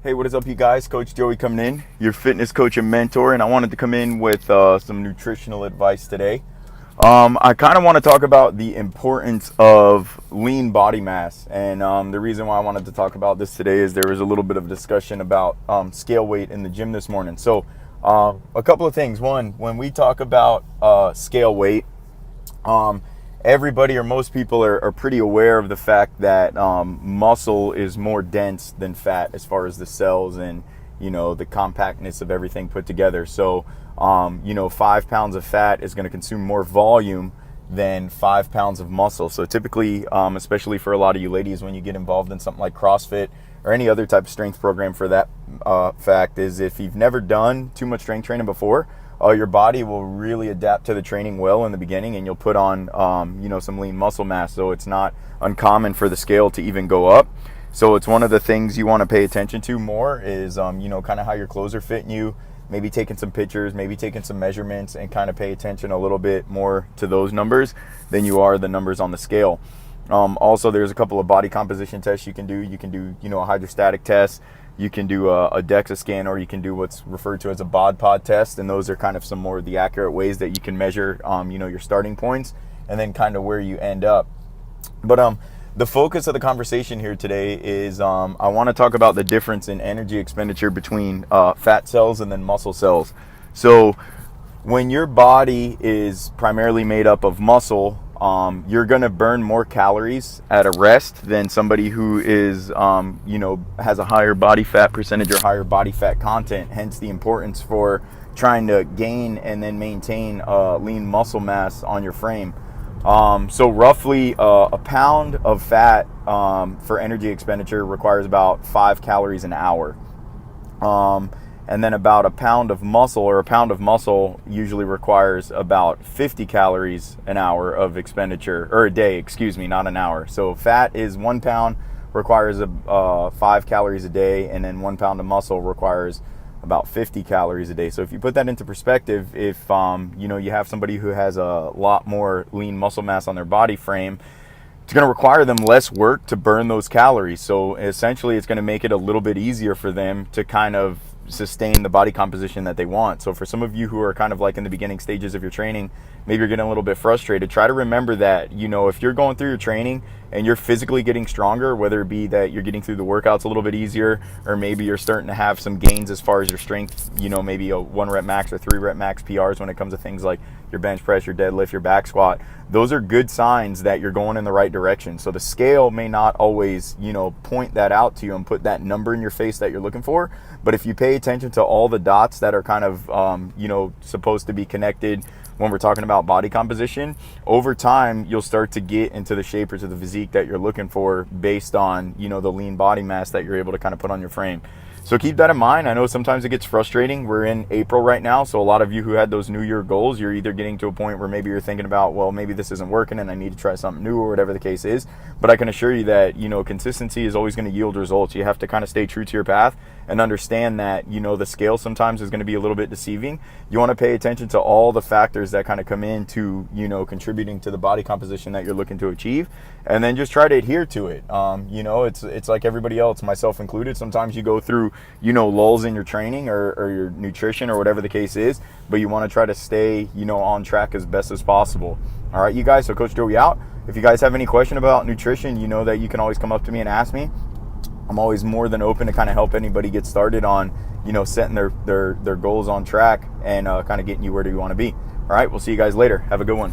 Hey, what is up, you guys? Coach Joey coming in, your fitness coach and mentor, and I wanted to come in with some nutritional advice today. I kind of want to talk about the importance of lean body mass, and the reason why I wanted to talk about this today is there was a little bit of discussion about scale weight in the gym this morning. So, a couple of things. One, when we talk about scale weight, everybody or most people are pretty aware of the fact that muscle is more dense than fat as far as the cells and the compactness of everything put together. So 5 pounds of fat is going to consume more volume than 5 pounds of muscle. So typically, especially for a lot of you ladies, when you get involved in something like CrossFit or any other type of strength program for that fact, is if you've never done too much strength training before, your body will really adapt to the training well in the beginning, and you'll put on some lean muscle mass. So it's not uncommon for the scale to even go up. So it's one of the things you want to pay attention to more is kind of how your clothes are fitting you, maybe taking some pictures, maybe taking some measurements, and kind of pay attention a little bit more to those numbers than you are the numbers on the scale. Also, there's a couple of body composition tests you can do. You can do a hydrostatic test. You can do a DEXA scan, or you can do what's referred to as a bod pod test, and those are kind of some more of the accurate ways that you can measure your starting points and then kind of where you end up. But the focus of the conversation here today is I want to talk about the difference in energy expenditure between fat cells and then muscle cells. So when your body is primarily made up of muscle, you're going to burn more calories at a rest than somebody who is, has a higher body fat percentage or higher body fat content. Hence the importance for trying to gain and then maintain lean muscle mass on your frame. So roughly a pound of fat for energy expenditure requires about 5 calories an hour. And then about a pound of muscle usually requires about 50 calories an hour of expenditure, or a day, not an hour. So fat is 1 pound, requires 5 calories a day, and then 1 pound of muscle requires about 50 calories a day. So if you put that into perspective, if you have somebody who has a lot more lean muscle mass on their body frame, it's going to require them less work to burn those calories. So essentially, it's going to make it a little bit easier for them to kind of sustain the body composition that they want. So for some of you who are kind of like in the beginning stages of your training, maybe you're getting a little bit frustrated, try to remember that, if you're going through your training and you're physically getting stronger, whether it be that you're getting through the workouts a little bit easier, or maybe you're starting to have some gains as far as your strength, maybe a 1 rep max or 3 rep max PRs when it comes to things like your bench press, your deadlift, your back squat, those are good signs that you're going in the right direction. So the scale may not always, point that out to you and put that number in your face that you're looking for. But if you pay attention to all the dots that are kind of, supposed to be connected when we're talking about body composition, over time, you'll start to get into the shape or to the physique that you're looking for based on, the lean body mass that you're able to kind of put on your frame. So keep that in mind. I know sometimes it gets frustrating. We're in April right now, so a lot of you who had those New Year goals, you're either getting to a point where maybe you're thinking about, well, maybe this isn't working and I need to try something new or whatever the case is. But I can assure you that, consistency is always going to yield results. You have to kind of stay true to your path and understand that, the scale sometimes is going to be a little bit deceiving. You want to pay attention to all the factors that kind of come into, contributing to the body composition that you're looking to achieve, and then just try to adhere to it. It's like everybody else, myself included. Sometimes you go through, lulls in your training or your nutrition or whatever the case is, but you want to try to stay, on track as best as possible. All right, you guys, so Coach Joey out. If you guys have any question about nutrition, you know that you can always come up to me and ask me. I'm always more than open to kind of help anybody get started on, setting their goals on track and kind of getting you where you want to be. All right, we'll see you guys later. Have a good one.